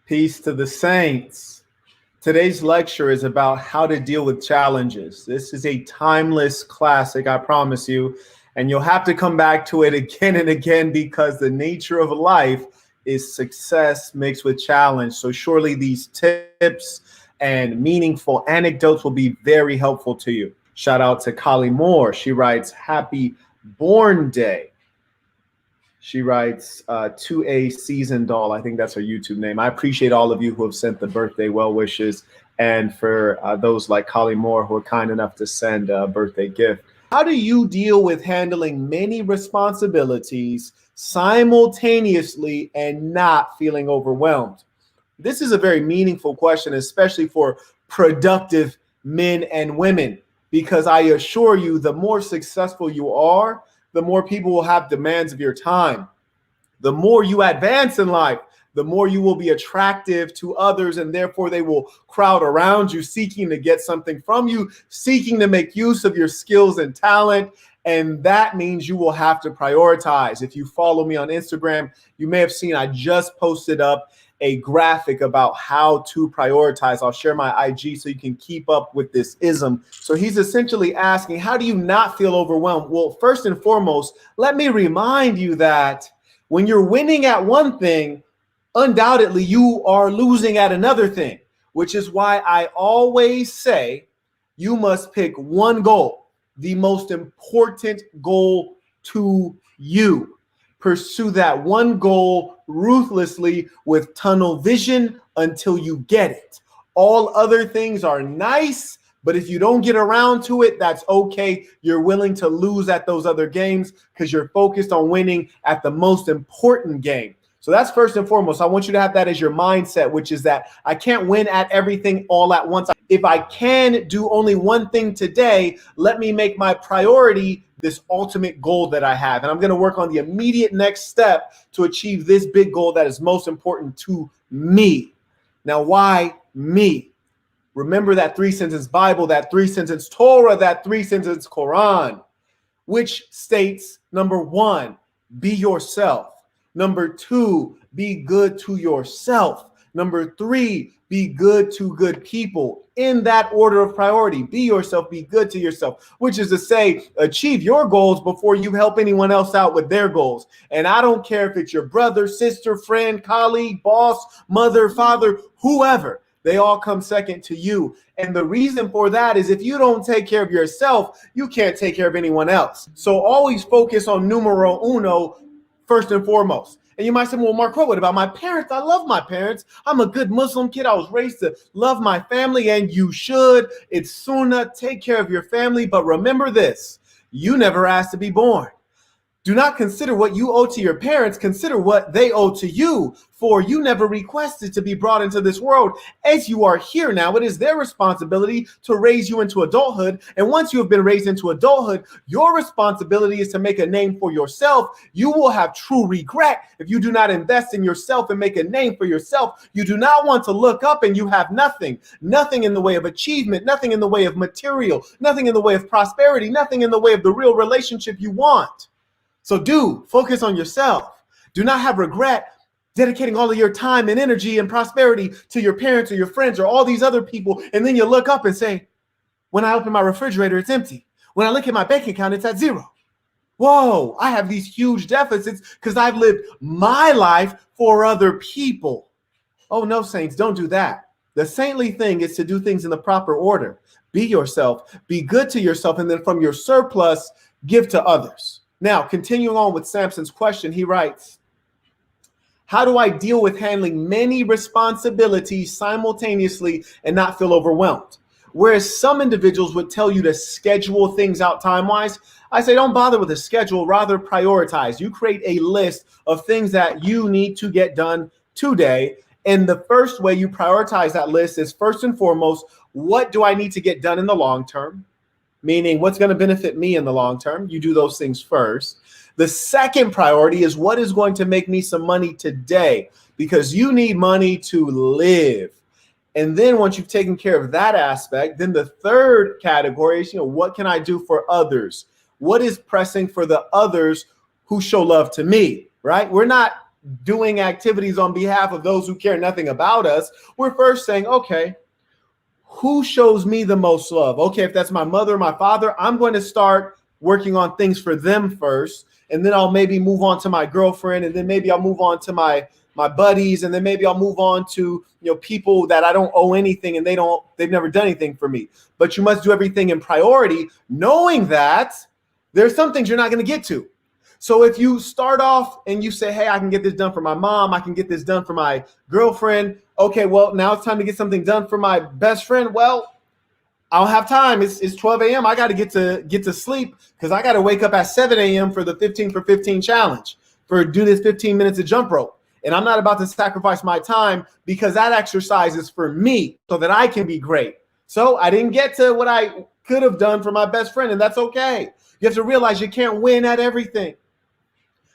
Peace to the saints. Today's lecture is about how to deal with challenges. This is a timeless classic, I promise you, and you'll have to come back to it again and again because the nature of life is success mixed with challenge. So surely these tips and meaningful anecdotes will be very helpful to you. Shout out to Kali Moore. She writes, "Happy Born Day." She writes, to a seasoned doll. I think that's her YouTube name. I appreciate all of you who have sent the birthday well wishes, and for those like Kali Moore who are kind enough to send a birthday gift. How do you deal with handling many responsibilities simultaneously and not feeling overwhelmed? This is a very meaningful question, especially for productive men and women, because I assure you, the more successful you are, the more people will have demands of your time. The more you advance in life, the more you will be attractive to others, and therefore they will crowd around you, seeking to get something from you, seeking to make use of your skills and talent. And that means you will have to prioritize. If you follow me on Instagram, you may have seen I just posted up a graphic about how to prioritize. I'll share my IG so you can keep up with this ism. So he's essentially asking, how do you not feel overwhelmed? Well, first and foremost, let me remind you that when you're winning at one thing, undoubtedly you are losing at another thing, which is why I always say you must pick one goal, the most important goal to you. Pursue that one goal ruthlessly with tunnel vision until you get it. All other things are nice, but if you don't get around to it, that's okay. You're willing to lose at those other games because you're focused on winning at the most important game. So that's first and foremost. I want you to have that as your mindset, which is that I can't win at everything all at once. If I can do only one thing today, let me make my priority this ultimate goal that I have. And I'm going to work on the immediate next step to achieve this big goal that is most important to me. Now, why me? Remember that 3-sentence Bible, that 3-sentence Torah, that 3-sentence Quran, which states, number 1, be yourself. Number 2, be good to yourself. Number 3, be good to good people. In that order of priority, be yourself, be good to yourself, which is to say, achieve your goals before you help anyone else out with their goals. And I don't care if it's your brother, sister, friend, colleague, boss, mother, father, whoever. They all come second to you. And the reason for that is if you don't take care of yourself, you can't take care of anyone else. So always focus on numero uno first and foremost. And you might say, well, Mark, what about my parents? I love my parents. I'm a good Muslim kid. I was raised to love my family, and you should. It's sunnah. Take care of your family. But remember this, you never asked to be born. Do not consider what you owe to your parents. Consider what they owe to you, for you never requested to be brought into this world. As you are here now, it is their responsibility to raise you into adulthood. And once you have been raised into adulthood, your responsibility is to make a name for yourself. You will have true regret if you do not invest in yourself and make a name for yourself. You do not want to look up and you have nothing in the way of achievement, nothing in the way of material, nothing in the way of prosperity, nothing in the way of the real relationship you want. So focus on yourself. Do not have regret dedicating all of your time and energy and prosperity to your parents or your friends or all these other people. And then you look up and say, when I open my refrigerator, it's empty. When I look at my bank account, it's at zero. Whoa, I have these huge deficits because I've lived my life for other people. Oh no, saints, don't do that. The saintly thing is to do things in the proper order. Be yourself, be good to yourself, and then from your surplus, give to others. Now, continuing on with Samson's question, he writes, how do I deal with handling many responsibilities simultaneously and not feel overwhelmed? Whereas some individuals would tell you to schedule things out time-wise, I say don't bother with a schedule, rather prioritize. You create a list of things that you need to get done today. And the first way you prioritize that list is first and foremost, what do I need to get done in the long term? Meaning what's going to benefit me in the long term. You do those things first. The second priority is what is going to make me some money today, because you need money to live. And then once you've taken care of that aspect, then the third category is, what can I do for others? What is pressing for the others who show love to me, right? We're not doing activities on behalf of those who care nothing about us, we're first saying, okay, who shows me the most love? Okay, if that's my mother or my father, I'm going to start working on things for them first. And then I'll maybe move on to my girlfriend. And then maybe I'll move on to my buddies. And then maybe I'll move on to, people that I don't owe anything and they've never done anything for me. But you must do everything in priority, knowing that there's some things you're not going to get to. So if you start off and you say, hey, I can get this done for my mom, I can get this done for my girlfriend. Okay, well, now it's time to get something done for my best friend. Well, I don't have time. It's 12 a.m. I got to get to sleep because I got to wake up at 7 a.m. for the 15 for 15 challenge, for do this 15 minutes of jump rope. And I'm not about to sacrifice my time because that exercise is for me so that I can be great. So I didn't get to what I could have done for my best friend, and that's okay. You have to realize you can't win at everything.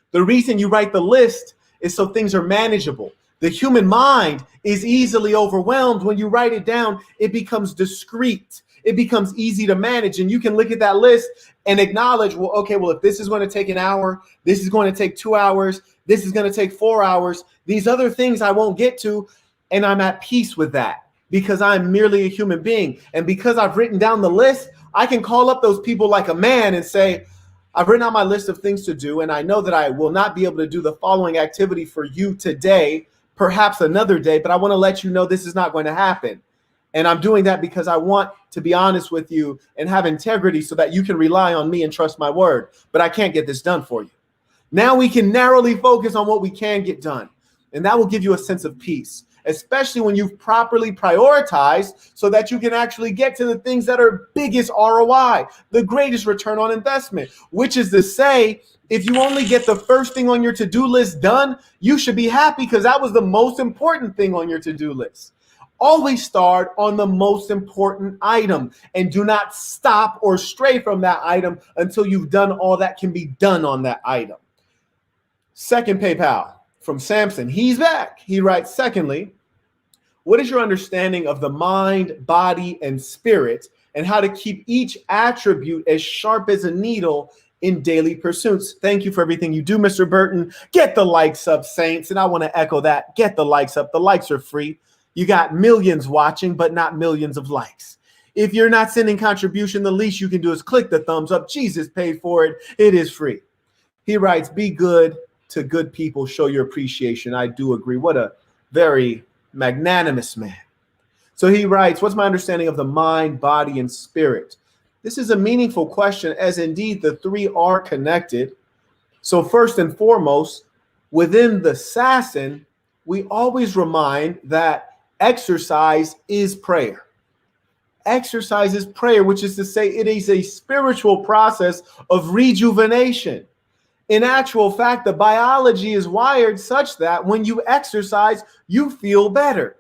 The reason you write the list is so things are manageable. The human mind is easily overwhelmed. When you write it down, it becomes discrete. It becomes easy to manage. And you can look at that list and acknowledge, well, if this is going to take an hour, this is going to take 2 hours, this is going to take 4 hours, these other things I won't get to, and I'm at peace with that because I'm merely a human being. And because I've written down the list, I can call up those people like a man and say, I've written out my list of things to do, and I know that I will not be able to do the following activity for you today, perhaps another day, but I want to let you know this is not going to happen. And I'm doing that because I want to be honest with you and have integrity so that you can rely on me and trust my word. But I can't get this done for you. Now we can narrowly focus on what we can get done. And that will give you a sense of peace, especially when you've properly prioritized so that you can actually get to the things that are biggest ROI, the greatest return on investment, which is to say, if you only get the first thing on your to-do list done, you should be happy because that was the most important thing on your to-do list. Always start on the most important item and do not stop or stray from that item until you've done all that can be done on that item. Second PayPal from Samson. He's back. He writes, secondly, what is your understanding of the mind, body, and spirit and how to keep each attribute as sharp as a needle in daily pursuits? Thank you for everything you do, Mr. Burton. Get the likes up, Saints. And I want to echo that. Get the likes up. The likes are free. You got millions watching, but not millions of likes. If you're not sending contribution, the least you can do is click the thumbs up. Jesus paid for it. It is free. He writes, be good to good people. Show your appreciation. I do agree. What a very magnanimous man. So he writes, what's my understanding of the mind, body, and spirit? This is a meaningful question, as indeed the three are connected. So first and foremost, within the Sasson, we always remind that exercise is prayer. Exercise is prayer, which is to say it is a spiritual process of rejuvenation. In actual fact, the biology is wired such that when you exercise, you feel better.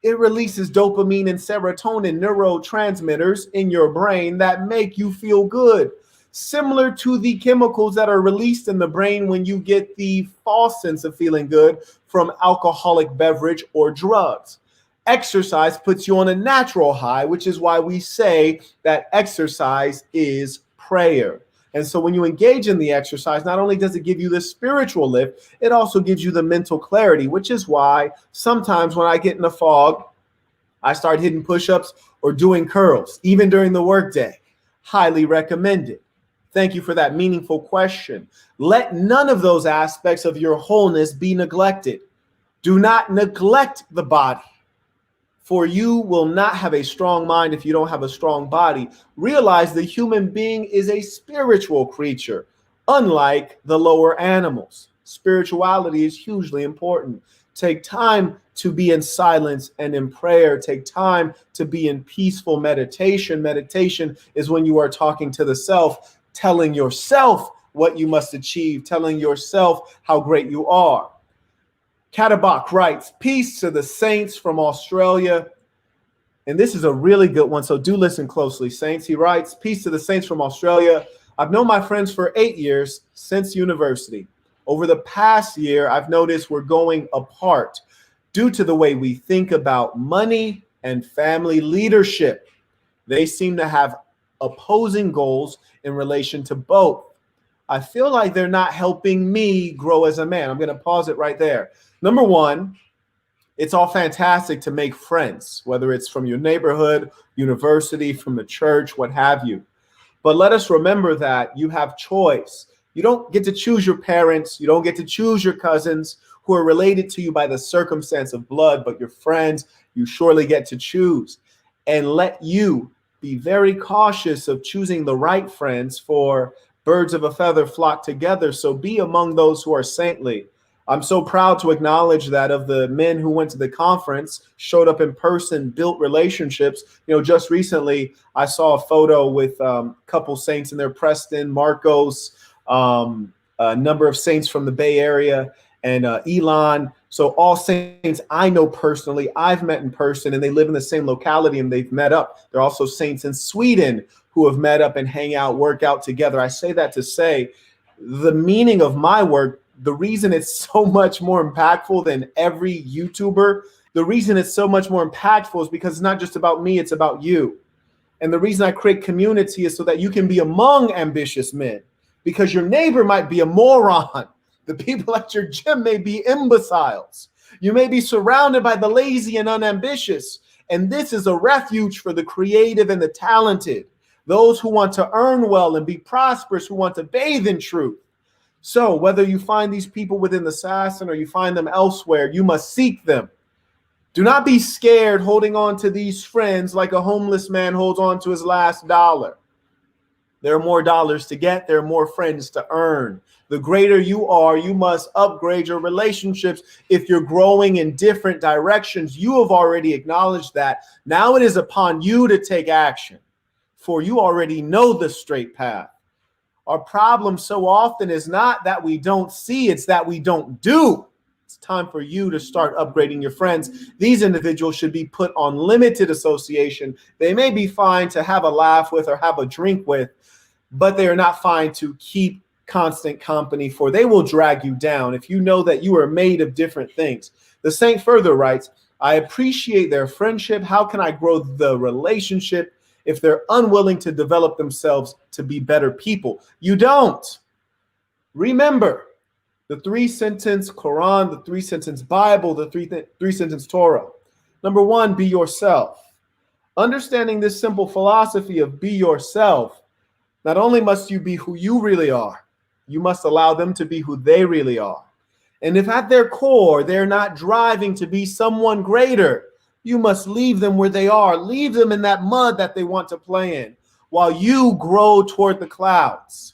It releases dopamine and serotonin neurotransmitters in your brain that make you feel good, similar to the chemicals that are released in the brain when you get the false sense of feeling good from alcoholic beverage or drugs. Exercise puts you on a natural high, which is why we say that exercise is prayer. And so when you engage in the exercise, not only does it give you the spiritual lift, it also gives you the mental clarity, which is why sometimes when I get in a fog, I start hitting push-ups or doing curls, even during the workday. Highly recommended. Thank you for that meaningful question. Let none of those aspects of your wholeness be neglected. Do not neglect the body, for you will not have a strong mind if you don't have a strong body. Realize the human being is a spiritual creature, unlike the lower animals. Spirituality is hugely important. Take time to be in silence and in prayer. Take time to be in peaceful meditation. Meditation is when you are talking to the self, telling yourself what you must achieve, telling yourself how great you are. Katabak writes, peace to the saints from Australia. And this is a really good one, so do listen closely, saints. He writes, peace to the saints from Australia. I've known my friends for 8 years since university. Over the past year, I've noticed we're going apart due to the way we think about money and family leadership. They seem to have opposing goals in relation to both. I feel like they're not helping me grow as a man. I'm going to pause it right there. Number one, it's all fantastic to make friends, whether it's from your neighborhood, university, from the church, what have you. But let us remember that you have choice. You don't get to choose your parents. You don't get to choose your cousins who are related to you by the circumstance of blood, but your friends, you surely get to choose. And let you be very cautious of choosing the right friends, for birds of a feather flock together. So be among those who are saintly. I'm so proud to acknowledge that of the men who went to the conference, showed up in person, built relationships. Just recently, I saw a photo with a couple saints in there, Preston, Marcos, a number of saints from the Bay Area, and Elon. So all saints I know personally, I've met in person, and they live in the same locality and they've met up. There are also saints in Sweden who have met up and hang out, work out together. I say that to say the meaning of my work, the reason it's so much more impactful than every YouTuber, the reason it's so much more impactful is because it's not just about me, it's about you. And the reason I create community is so that you can be among ambitious men, because your neighbor might be a moron. The people at your gym may be imbeciles. You may be surrounded by the lazy and unambitious. And this is a refuge for the creative and the talented, those who want to earn well and be prosperous, who want to bathe in truth. So whether you find these people within the Assassin or you find them elsewhere, you must seek them. Do not be scared holding on to these friends like a homeless man holds on to his last dollar. There are more dollars to get. There are more friends to earn. The greater you are, you must upgrade your relationships. If you're growing in different directions, you have already acknowledged that. Now it is upon you to take action, for you already know the straight path. Our problem so often is not that we don't see, it's that we don't do. It's time for you to start upgrading your friends. These individuals should be put on limited association. They may be fine to have a laugh with or have a drink with, but they are not fine to keep constant company, for they will drag you down if you know that you are made of different things. The saint further writes, I appreciate their friendship. How can I grow the relationship if they're unwilling to develop themselves to be better people? You don't. Remember the 3-sentence Quran, the 3-sentence Bible, the 3-sentence Torah. Number one, be yourself. Understanding this simple philosophy of be yourself, not only must you be who you really are, you must allow them to be who they really are. And if at their core, they're not driving to be someone greater, you must leave them where they are. Leave them in that mud that they want to play in while you grow toward the clouds.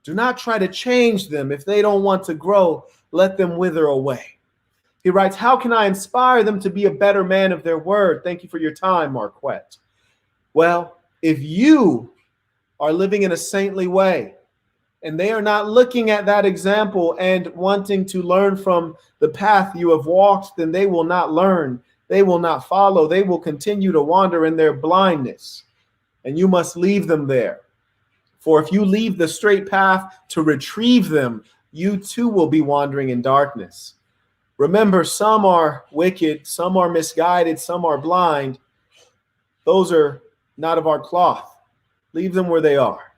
Do not try to change them. If they don't want to grow, let them wither away. He writes, how can I inspire them to be a better man of their word? Thank you for your time, Marquette. Well, if you are living in a saintly way and they are not looking at that example and wanting to learn from the path you have walked, then they will not learn. They will not follow. They will continue to wander in their blindness, and you must leave them there. For if you leave the straight path to retrieve them, you too will be wandering in darkness. Remember, some are wicked, some are misguided, some are blind. Those are not of our cloth. Leave them where they are.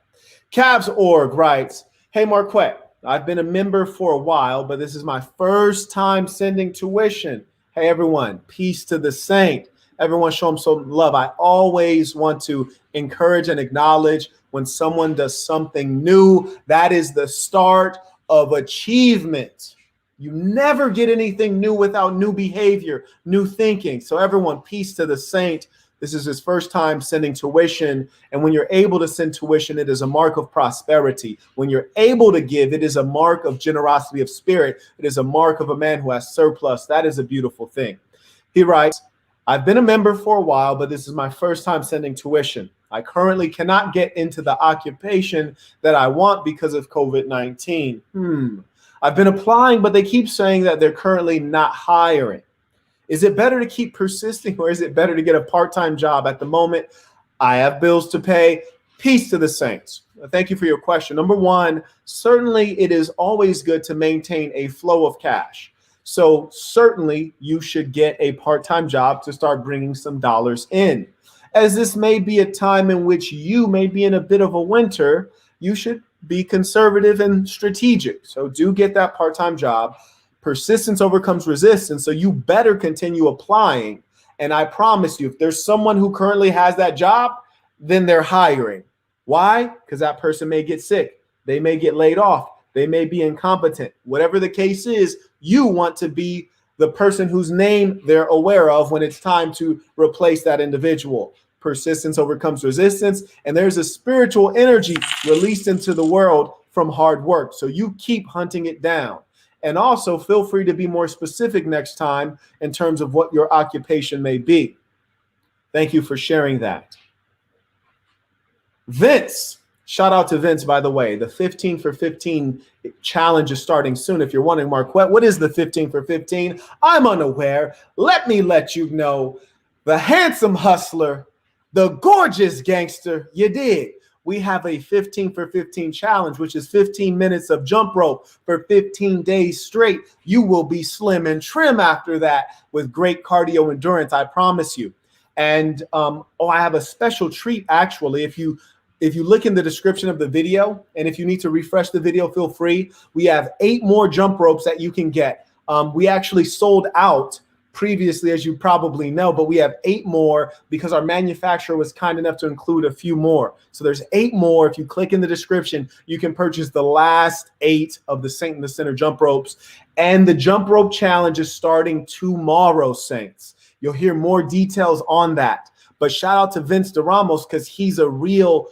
Cavs.org writes, hey, Marquette, I've been a member for a while, but this is my first time sending tuition. Hey, everyone, peace to the saint. Everyone show them some love. I always want to encourage and acknowledge when someone does something new. That is the start of achievement. You never get anything new without new behavior, new thinking. So everyone, peace to the saint. This is his first time sending tuition. And when you're able to send tuition, it is a mark of prosperity. When you're able to give, it is a mark of generosity of spirit. It is a mark of a man who has surplus. That is a beautiful thing. He writes, I've been a member for a while, but this is my first time sending tuition. I currently cannot get into the occupation that I want because of COVID-19. I've been applying, but they keep saying that they're currently not hiring. Is it better to keep persisting, or is it better to get a part-time job at the moment? I have bills to pay. Peace to the saints. Thank you for your question. Number one, certainly it is always good to maintain a flow of cash. So certainly you should get a part-time job to start bringing some dollars in. As this may be a time in which you may be in a bit of a winter, you should be conservative and strategic. So do get that part-time job. Persistence overcomes resistance. So you better continue applying. And I promise you, if there's someone who currently has that job, then they're hiring. Why? Because that person may get sick. They may get laid off. They may be incompetent. Whatever the case is, you want to be the person whose name they're aware of when it's time to replace that individual. Persistence overcomes resistance, and there's a spiritual energy released into the world from hard work. So you keep hunting it down. And also feel free to be more specific next time in terms of what your occupation may be. Thank you for sharing that. Vince, shout out to Vince, by the way. The 15 for 15 challenge is starting soon. If you're wondering, Marquette, what is the 15 for 15? I'm unaware. Let me let you know. The handsome hustler, the gorgeous gangster, you dig. We have a 15 for 15 challenge, which is 15 minutes of jump rope for 15 days straight. You will be slim and trim after that with great cardio endurance, I promise you. And I have a special treat, actually. If you look in the description of the video, and if you need to refresh the video, feel free. We have 8 more jump ropes that you can get. We actually sold out previously, as you probably know, but we have 8 more because our manufacturer was kind enough to include a few more. So there's 8 more. If you click in the description, you can purchase the last 8 of the Saint in the Center jump ropes. And the jump rope challenge is starting tomorrow, Saints. You'll hear more details on that. But shout out to Vince DeRamos because he's a real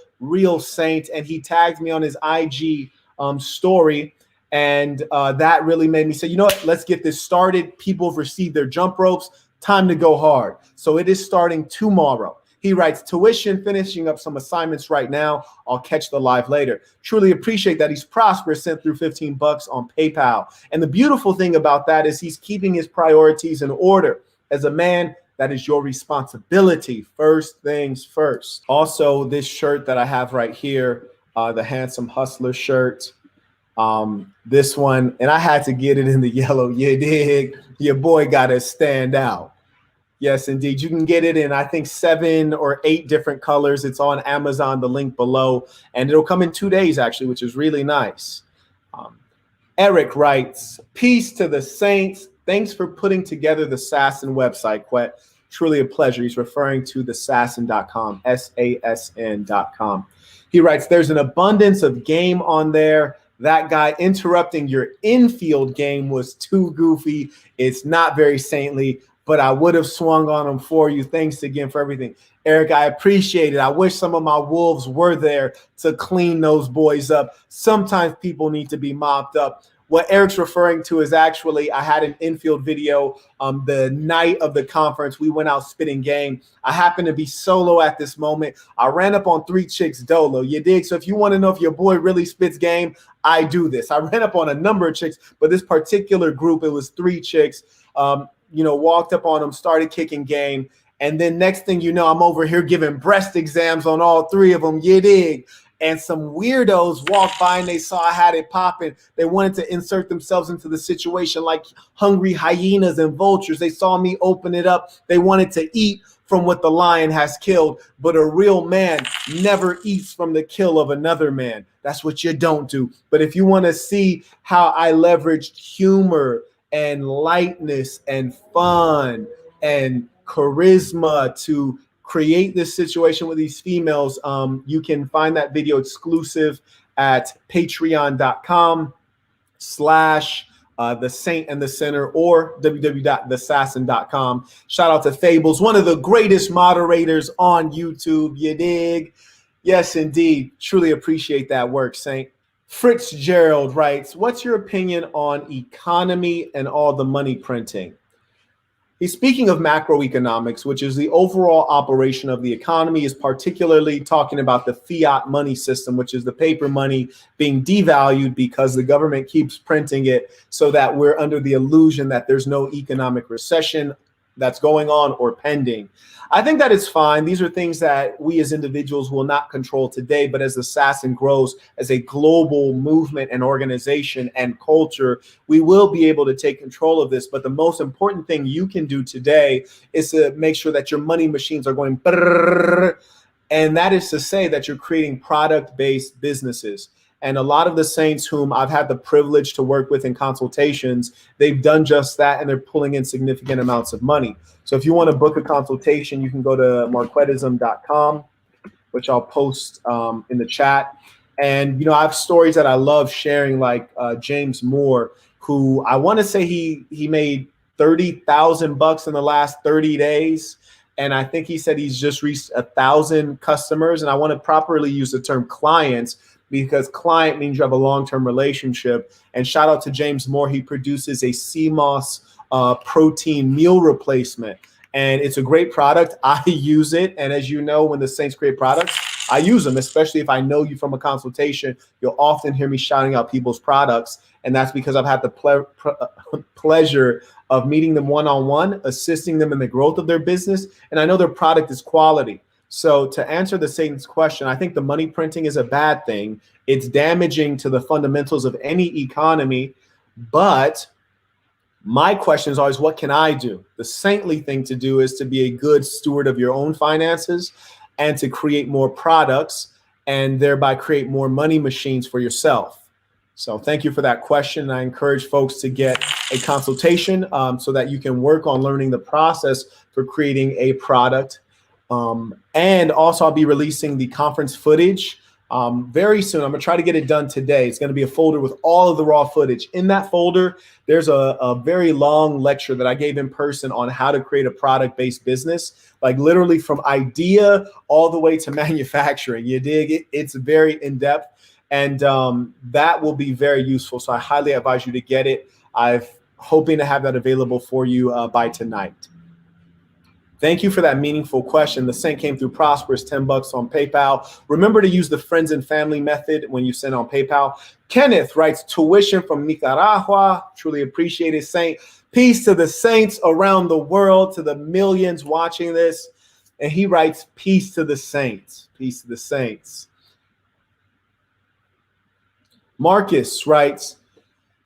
Saint, and he tagged me on his IG story. And that really made me say, you know what, let's get this started. People have received their jump ropes. Time to go hard. So it is starting tomorrow. He writes, tuition, finishing up some assignments right now. I'll catch the live later. Truly appreciate that. He's prosperous, sent through $15 on PayPal. And the beautiful thing about that is he's keeping his priorities in order. As a man, that is your responsibility. First things first. Also, this shirt that I have right here, the Handsome Hustler shirt. This one, and I had to get it in the yellow. You dig? Your boy got to stand out. Yes, indeed. You can get it in, I think, 7 or 8 different colors. It's on Amazon, the link below, and it'll come in 2 days, actually, which is really nice. Eric writes, peace to the saints. Thanks for putting together the Sasson website, Quet. Truly a pleasure. He's referring to the Sasson.com, SASN.com. He writes, there's an abundance of game on there. That guy interrupting your infield game was too goofy. It's not very saintly, but I would have swung on him for you. Thanks again for everything. Eric, I appreciate it. I wish some of my Wolves were there to clean those boys up. Sometimes people need to be mopped up. What Eric's referring to is actually, I had an infield video the night of the conference. We went out spitting game. I happened to be solo at this moment. I ran up on 3 chicks dolo. You dig? So if you want to know if your boy really spits game, I do this. I ran up on a number of chicks, but this particular group, it was 3 chicks. Walked up on them, started kicking game. And then next thing you know, I'm over here giving breast exams on all 3 of them. You dig? And some weirdos walked by and they saw I had it popping. They wanted to insert themselves into the situation like hungry hyenas and vultures. They saw me open it up. They wanted to eat from what the lion has killed. But a real man never eats from the kill of another man. That's what you don't do. But if you want to see how I leveraged humor and lightness and fun and charisma to create this situation with these females, you can find that video exclusive at patreon.com/The Saint and the Center or www.thesasson.com. Shout out to Fables, one of the greatest moderators on YouTube. You dig? Yes, indeed. Truly appreciate that work, Saint. Fritz Gerald writes, what's your opinion on economy and all the money printing? He's speaking of macroeconomics, which is the overall operation of the economy, is particularly talking about the fiat money system, which is the paper money being devalued because the government keeps printing it so that we're under the illusion that there's no economic recession that's going on or pending. I think that it's fine. These are things that we as individuals will not control today, but as the Sasson grows as a global movement and organization and culture, we will be able to take control of this. But the most important thing you can do today is to make sure that your money machines are going brrr, and that is to say that you're creating product-based businesses. And a lot of the saints whom I've had the privilege to work with in consultations, they've done just that, and they're pulling in significant amounts of money. So if you want to book a consultation, you can go to marquettism.com, which I'll post in the chat. And, I have stories that I love sharing, like James Moore, who I want to say he made $30,000 in the last 30 days. And I think he said he's just reached 1,000 customers. And I want to properly use the term clients, because client means you have a long-term relationship. And shout out to James Moore. He produces a CMOS protein meal replacement. And it's a great product. I use it. And as you know, when the Saints create products, I use them, especially if I know you from a consultation. You'll often hear me shouting out people's products. And that's because I've had the pleasure of meeting them one-on-one, assisting them in the growth of their business. And I know their product is quality. So to answer the Saints question, I think the money printing is a bad thing. It's damaging to the fundamentals of any economy. But my question is always, what can I do? The saintly thing to do is to be a good steward of your own finances and to create more products and thereby create more money machines for yourself. So thank you for that question. I encourage folks to get a consultation so that you can work on learning the process for creating a product. And also I'll be releasing the conference footage very soon. I'm gonna try to get it done today. It's gonna be a folder with all of the raw footage. In that folder, there's a very long lecture that I gave in person on how to create a product-based business, like literally from idea all the way to manufacturing. You dig it? It's very in-depth, and that will be very useful. So I highly advise you to get it. I'm hoping to have that available for you by tonight. Thank you for that meaningful question. The Saint came through Prosperous, $10 on PayPal. Remember to use the friends and family method when you send on PayPal. Kenneth writes, tuition from Nicaragua. Truly appreciate it, Saint. Peace to the saints around the world, to the millions watching this. And he writes, peace to the saints. Peace to the saints. Marcus writes,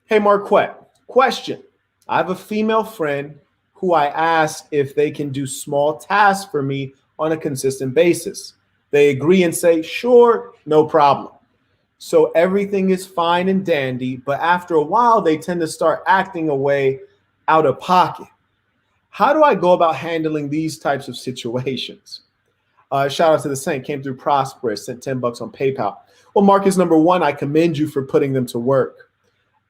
hey, Marquette, question. I have a female friend who I ask if they can do small tasks for me on a consistent basis. They agree and say, sure, no problem. So everything is fine and dandy, but after a while, they tend to start acting away out of pocket. How do I go about handling these types of situations? Shout out to the Saint, came through Prosperous, sent $10 on PayPal. Well, Marcus, number one, I commend you for putting them to work.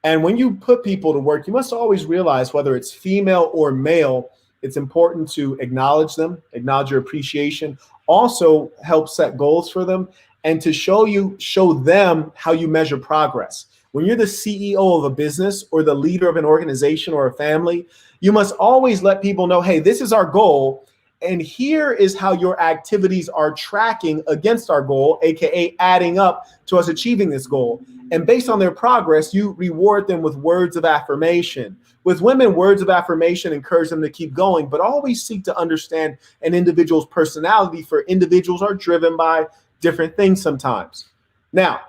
And when you put people to work, you must always realize, whether it's female or male, it's important to acknowledge them, acknowledge your appreciation, also help set goals for them, and to show them how you measure progress. When you're the CEO of a business or the leader of an organization or a family, you must always let people know, hey, this is our goal, and here is how your activities are tracking against our goal, aka adding up to us achieving this goal. And based on their progress, you reward them with words of affirmation. With women, words of affirmation encourage them to keep going, but always seek to understand an individual's personality, for individuals are driven by different things sometimes. Now,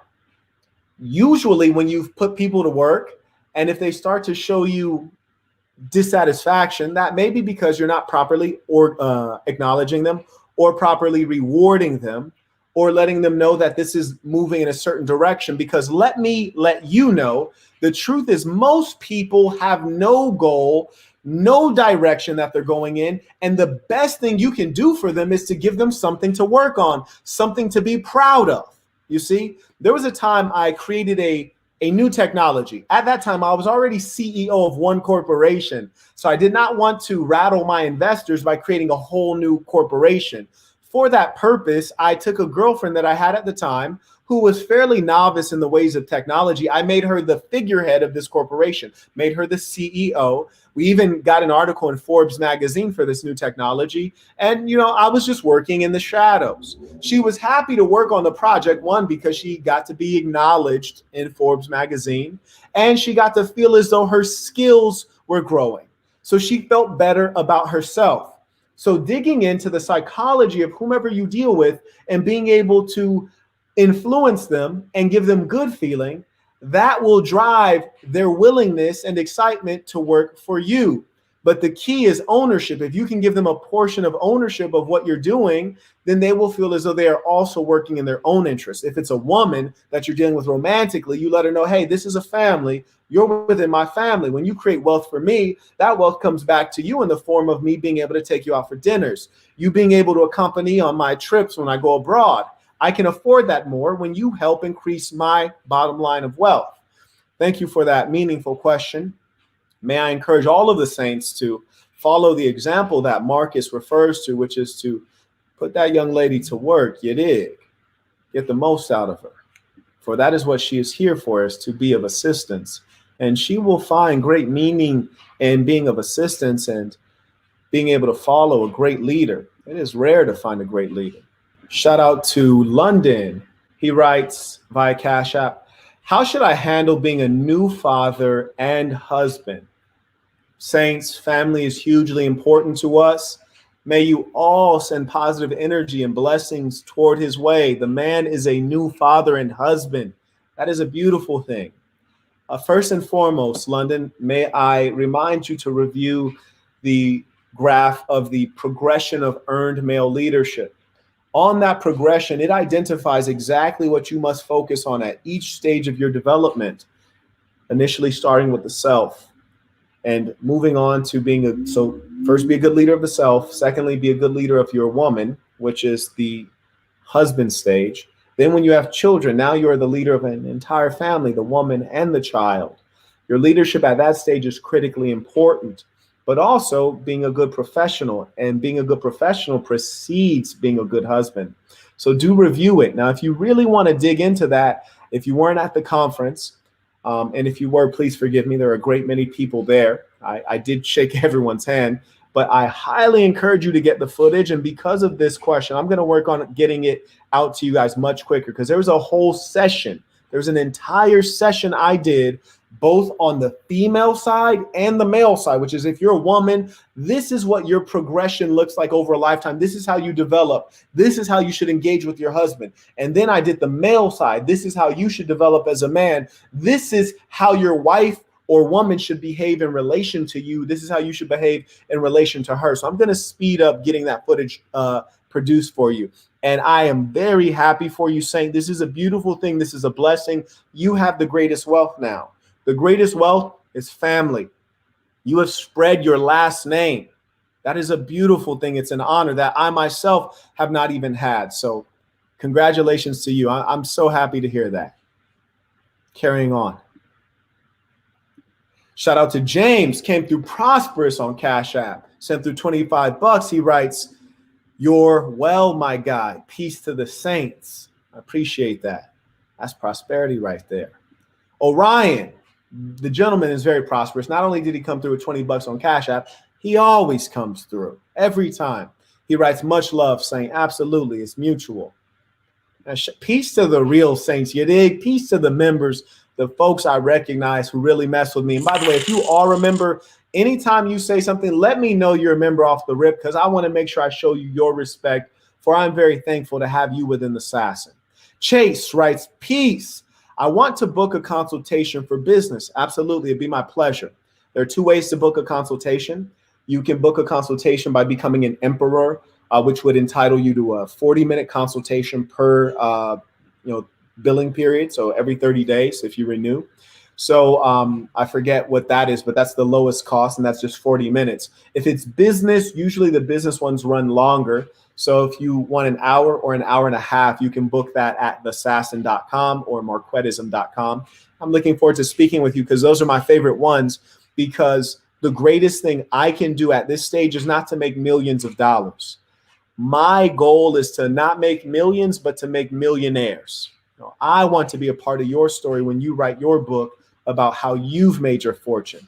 usually when you've put people to work, and if they start to show you dissatisfaction, that may be because you're not properly acknowledging them or properly rewarding them, or letting them know that this is moving in a certain direction. Because let me let you know, the truth is most people have no goal, no direction that they're going in. And the best thing you can do for them is to give them something to work on, something to be proud of. You see, there was a time I created a new technology. At that time, I was already CEO of one corporation. So I did not want to rattle my investors by creating a whole new corporation. For that purpose, I took a girlfriend that I had at the time who was fairly novice in the ways of technology. I made her the figurehead of this corporation, made her the CEO. We even got an article in Forbes magazine for this new technology. And, I was just working in the shadows. She was happy to work on the project, one, because she got to be acknowledged in Forbes magazine, and she got to feel as though her skills were growing. So she felt better about herself. So digging into the psychology of whomever you deal with and being able to influence them and give them good feeling, that will drive their willingness and excitement to work for you. But the key is ownership. If you can give them a portion of ownership of what you're doing, then they will feel as though they are also working in their own interest. If it's a woman that you're dealing with romantically, you let her know, hey, this is a family. You're within my family. When you create wealth for me, that wealth comes back to you in the form of me being able to take you out for dinners, you being able to accompany on my trips when I go abroad. I can afford that more when you help increase my bottom line of wealth. Thank you for that meaningful question. May I encourage all of the saints to follow the example that Marcus refers to, which is to put that young lady to work. You dig? Get the most out of her. For that is what she is here for, is to be of assistance. And she will find great meaning in being of assistance and being able to follow a great leader. It is rare to find a great leader. Shout out to London. He writes via Cash App, how should I handle being a new father and husband? Saints, family is hugely important to us. May you all send positive energy and blessings toward his way. The man is a new father and husband. That is a beautiful thing. First and foremost, London, may I remind you to review the graph of the progression of earned male leadership. On that progression, it identifies exactly what you must focus on at each stage of your development, initially starting with the self and moving on to being so first be a good leader of the self, secondly, be a good leader of your woman, which is the husband stage. Then when you have children, now you are the leader of an entire family, the woman and the child. Your leadership at that stage is critically important, but also being a good professional, and being a good professional precedes being a good husband. So do review it. Now, if you really want to dig into that, if you weren't at the conference, and if you were, please forgive me, there are a great many people there. I did shake everyone's hand, but I highly encourage you to get the footage. And because of this question, I'm going to work on getting it out to you guys much quicker, because there was a whole session. There's an entire session I did both on the female side and the male side, which is if you're a woman, this is what your progression looks like over a lifetime. This is how you develop. This is how you should engage with your husband. And then I did the male side. This is how you should develop as a man. This is how your wife or woman should behave in relation to you. This is how you should behave in relation to her. So I'm going to speed up getting that footage produced for you. And I am very happy for you, saying this is a beautiful thing. This is a blessing. You have the greatest wealth now. The greatest wealth is family. You have spread your last name. That is a beautiful thing. It's an honor that I myself have not even had. So congratulations to you. I'm so happy to hear that. Carrying on. Shout out to James, came through prosperous on Cash App, sent through 25 bucks. He writes, you're well, my guy. Peace to the saints. I appreciate that. That's prosperity right there. Orion, the gentleman is very prosperous. Not only did he come through with 20 bucks on Cash App, he always comes through every time. He writes much love, saying, absolutely, it's mutual. Peace to the real saints, you dig? Peace to the members, the folks I recognize who really mess with me. And by the way, if you are a member, anytime you say something, let me know you're a member off the rip, because I want to make sure I show you your respect, for I'm very thankful to have you within the Assassin. Chase writes, peace. I want to book a consultation for business. Absolutely, it'd be my pleasure. There are two ways to book a consultation. You can book a consultation by becoming an emperor, which would entitle you to a 40-minute consultation per billing period. So every 30 days if you renew. So I forget what that is, but that's the lowest cost, and that's just 40 minutes. If it's business, usually the business ones run longer. So if you want an hour or an hour and a half, you can book that at theassassin.com or marquettism.com. I'm looking forward to speaking with you, because those are my favorite ones, because the greatest thing I can do at this stage is not to make millions of dollars. My goal is to not make millions, but to make millionaires. I want to be a part of your story when you write your book about how you've made your fortune.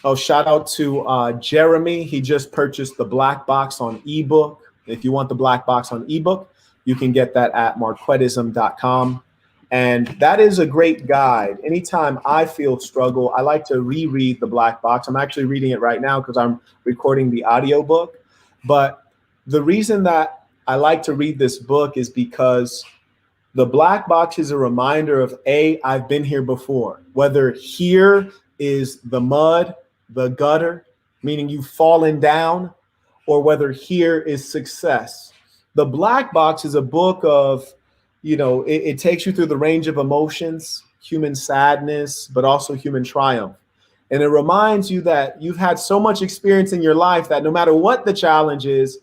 Oh, shout out to Jeremy. He just purchased the Black Box on ebook. If you want the Black Box on ebook, you can get that at marquettism.com. And that is a great guide. Anytime I feel struggle, I like to reread the Black Box. I'm actually reading it right now because I'm recording the audiobook. But the reason that I like to read this book is because the Black Box is a reminder of, A, I've been here before. Whether here is the mud, the gutter, meaning you've fallen down, or whether here is success. The Black Box is a book of, it takes you through the range of emotions, human sadness, but also human triumph. And it reminds you that you've had so much experience in your life that no matter what the challenge is,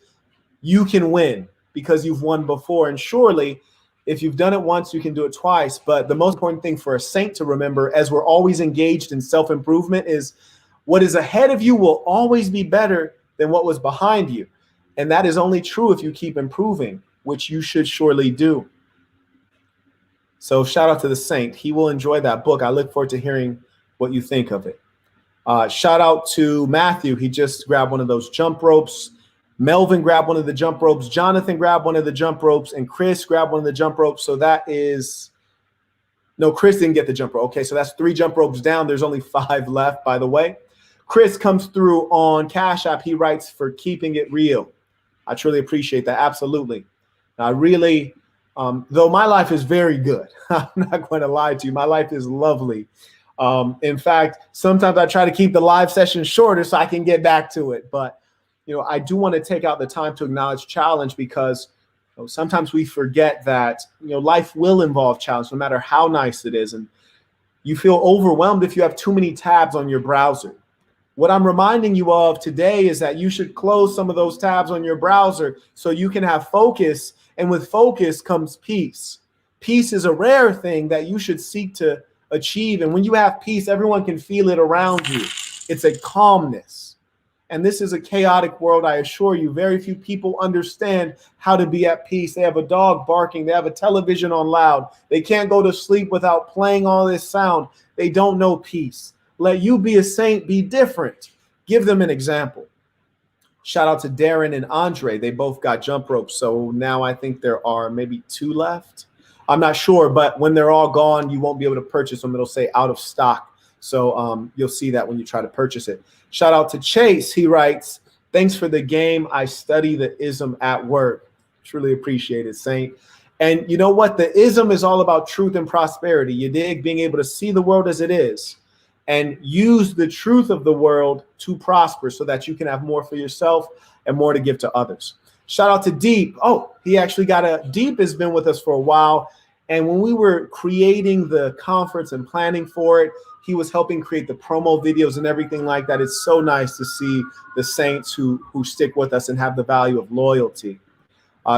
you can win because you've won before. And surely, if you've done it once, you can do it twice. But the most important thing for a saint to remember, as we're always engaged in self-improvement, is what is ahead of you will always be better than what was behind you. And that is only true if you keep improving, which you should surely do. So shout out to the saint. He will enjoy that book. I look forward to hearing what you think of it. Shout out to Matthew. He just grabbed one of those jump ropes. Melvin grabbed one of the jump ropes. Jonathan grabbed one of the jump ropes. And Chris grabbed one of the jump ropes. So that is, no, Chris didn't get the jump rope. Okay, so that's 3 jump ropes down. There's only 5 left, by the way. Chris comes through on Cash App. He writes, for keeping it real. I truly appreciate that. Absolutely. I really, though my life is very good. I'm not going to lie to you. My life is lovely. In fact, sometimes I try to keep the live session shorter so I can get back to it. But, I do want to take out the time to acknowledge challenge because sometimes we forget that, life will involve challenge no matter how nice it is. And you feel overwhelmed if you have too many tabs on your browser. What I'm reminding you of today is that you should close some of those tabs on your browser so you can have focus. And with focus comes peace. Peace is a rare thing that you should seek to achieve. And when you have peace, everyone can feel it around you. It's a calmness. And this is a chaotic world, I assure you. Very few people understand how to be at peace. They have a dog barking. They have a television on loud. They can't go to sleep without playing all this sound. They don't know peace. Let you be a saint, be different. Give them an example. Shout out to Darren and Andre. They both got jump ropes. So now I think there are maybe 2 left. I'm not sure, but when they're all gone, you won't be able to purchase them. It'll say out of stock. So you'll see that when you try to purchase it. Shout out to Chase. He writes, thanks for the game. I study the ism at work. Truly appreciate it, Saint. And you know what? The ism is all about truth and prosperity. You dig? Being able to see the world as it is and use the truth of the world to prosper so that you can have more for yourself and more to give to others. Shout out to Deep. Oh, he actually Deep has been with us for a while. And when we were creating the conference and planning for it, he was helping create the promo videos and everything like that. It's so nice to see the saints who stick with us and have the value of loyalty.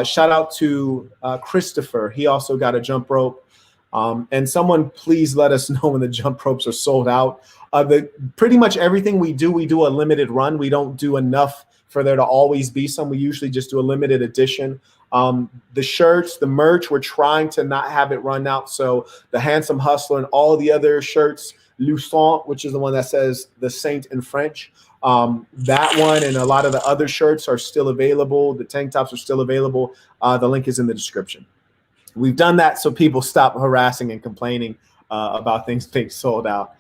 Shout out to Christopher. He also got a jump rope. And someone please let us know when the jump ropes are sold out. Pretty much everything we do a limited run. We don't do enough for there to always be some. We usually just do a limited edition. The shirts, the merch, we're trying to not have it run out. So the Handsome Hustler and all the other shirts, Luçon, which is the one that says the Saint in French, that one and a lot of the other shirts are still available. The tank tops are still available. The link is in the description. We've done that so people stop harassing and complaining about things being sold out.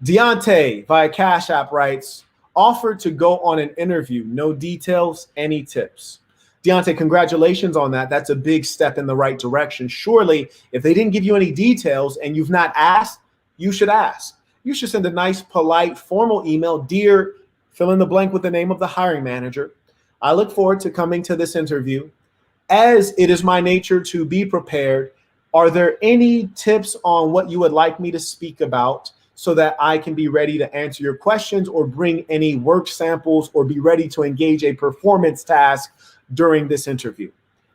Deontay via Cash App writes, offered to go on an interview. No details, any tips. Deontay, congratulations on that. That's a big step in the right direction. Surely, if they didn't give you any details and you've not asked, you should ask. You should send a nice, polite, formal email. Dear, fill in the blank with the name of the hiring manager. I look forward to coming to this interview. As it is my nature to be prepared, are there any tips on what you would like me to speak about so that I can be ready to answer your questions or bring any work samples or be ready to engage a performance task during this interview?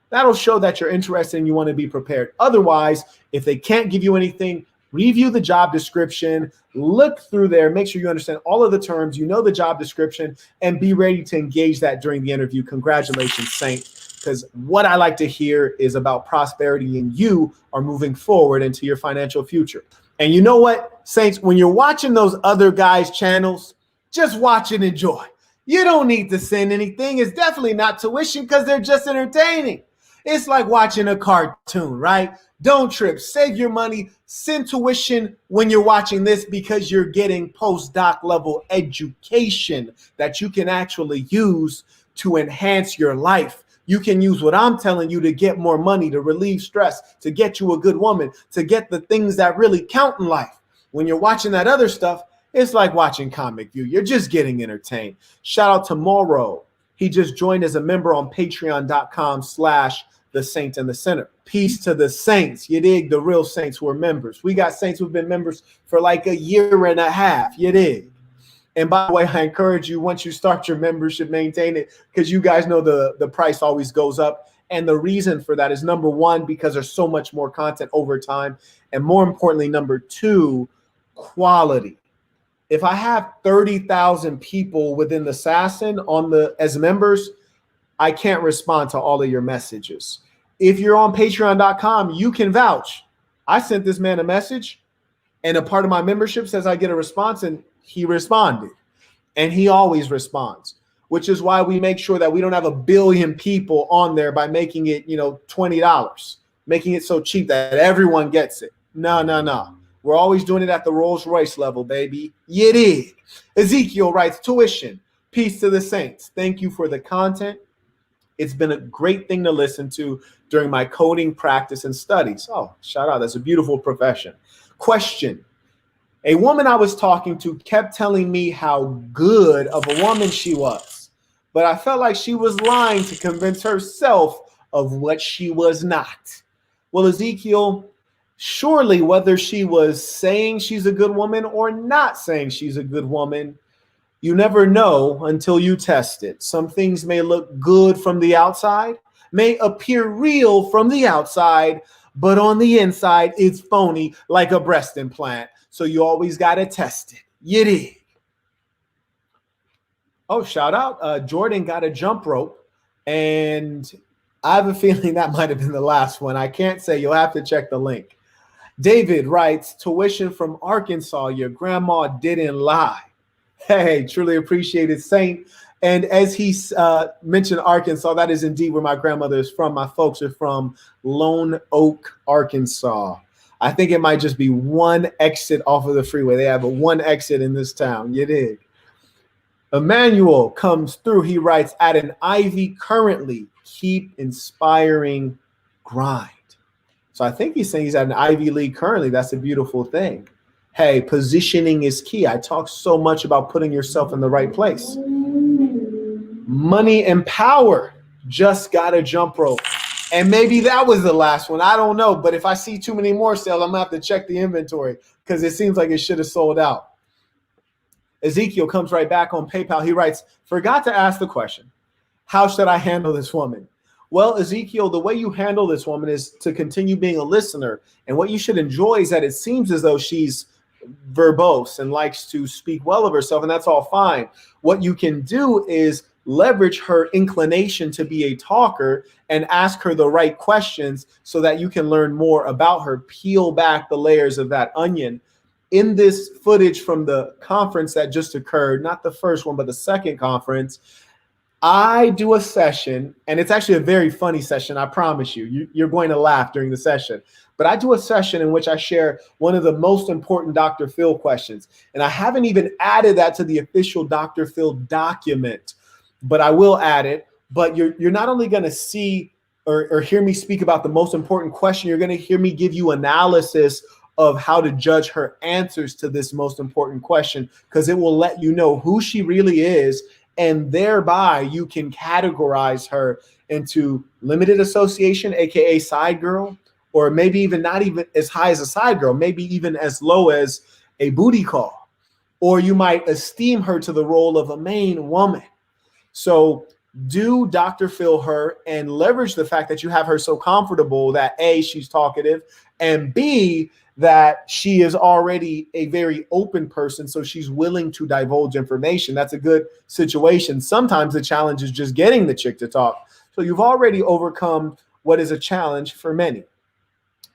That'll show that you're interested and you want to be prepared. Otherwise, if they can't give you anything, review the job description, look through there, make sure you understand all of the terms, you know the job description, and be ready to engage that during the interview. Congratulations, Saint, because what I like to hear is about prosperity and you are moving forward into your financial future. And you know what, Saints, when you're watching those other guys' channels, just watch and enjoy. You don't need to send anything. It's definitely not tuition because they're just entertaining. It's like watching a cartoon, right? Don't trip. Save your money. Send tuition when you're watching this because you're getting postdoc level education that you can actually use to enhance your life. You can use what I'm telling you to get more money, to relieve stress, to get you a good woman, to get the things that really count in life. When you're watching that other stuff, It's like watching Comic View. You're just getting entertained. Shout out to Morrow. He just joined as a member on patreon.com/the Saint and the Sinner. Peace to the saints. You dig? The real saints who are members. We got saints who've been members for like a year and a half. You dig? And by the way, I encourage you, once you start your membership, maintain it, because you guys know the price always goes up. And the reason for that is, number one, because there's so much more content over time. And more importantly, number two, quality. If I have 30,000 people within the Assassin as members, I can't respond to all of your messages. If you're on patreon.com, you can vouch. I sent this man a message, and a part of my membership says I get a response, and he responded. And he always responds, which is why we make sure that we don't have a billion people on there by making it, $20, making it so cheap that everyone gets it. No. We're always doing it at the Rolls Royce level, baby. You dig? Ezekiel writes, tuition. Peace to the saints. Thank you for the content. It's been a great thing to listen to during my coding practice and studies. Oh, shout out. That's a beautiful profession. Question. A woman I was talking to kept telling me how good of a woman she was, but I felt like she was lying to convince herself of what she was not. Well, Ezekiel, surely whether she was saying she's a good woman or not saying she's a good woman, you never know until you test it. Some things may look good from the outside, may appear real from the outside, but on the inside, it's phony like a breast implant. So you always got to test it. You dig? Oh, shout out. Jordan got a jump rope, and I have a feeling that might have been the last one. I can't say. You'll have to check the link. David writes, tuition from Arkansas. Your grandma didn't lie. Hey, truly appreciated, Saint. And as he mentioned Arkansas, that is indeed where my grandmother is from. My folks are from Lone Oak, Arkansas. I think it might just be one exit off of the freeway. They have one exit in this town. You dig? Emmanuel comes through. He writes, at an Ivy currently, keep inspiring grind. So I think he's saying he's at an Ivy League currently. That's a beautiful thing. Hey, positioning is key. I talk so much about putting yourself in the right place. Money and power just got a jump rope. And maybe that was the last one. I don't know. But if I see too many more sales, I'm going to have to check the inventory because it seems like it should have sold out. Ezekiel comes right back on PayPal. He writes, forgot to ask the question, how should I handle this woman? Well, Ezekiel, the way you handle this woman is to continue being a listener. And what you should enjoy is that it seems as though she's verbose and likes to speak well of herself, and that's all fine. What you can do is leverage her inclination to be a talker and ask her the right questions so that you can learn more about her, peel back the layers of that onion. In this footage from the conference that just occurred, not the first one, but the second conference, I do a session, and it's actually a very funny session. I promise you, you're going to laugh during the session. But I do a session in which I share one of the most important Dr. Phil questions. And I haven't even added that to the official Dr. Phil document, but I will add it. But you're not only going to see or hear me speak about the most important question, you're going to hear me give you analysis of how to judge her answers to this most important question, because it will let you know who she really is. And thereby you can categorize her into limited association, AKA side girl, or maybe even not even as high as a side girl, maybe even as low as a booty call. Or you might esteem her to the role of a main woman. So do Dr. Phil her and leverage the fact that you have her so comfortable that A, she's talkative, and B, that she is already a very open person, so she's willing to divulge information. That's a good situation. Sometimes the challenge is just getting the chick to talk. So you've already overcome what is a challenge for many.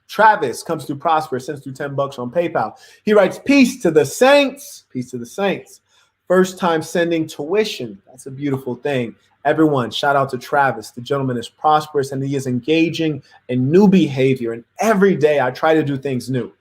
Travis comes through Prosper, sends through $10 on PayPal. He writes, peace to the saints. Peace to the saints. First time sending tuition. That's a beautiful thing. Everyone, shout out to Travis. The gentleman is prosperous and he is engaging in new behavior. And every day I try to do things new.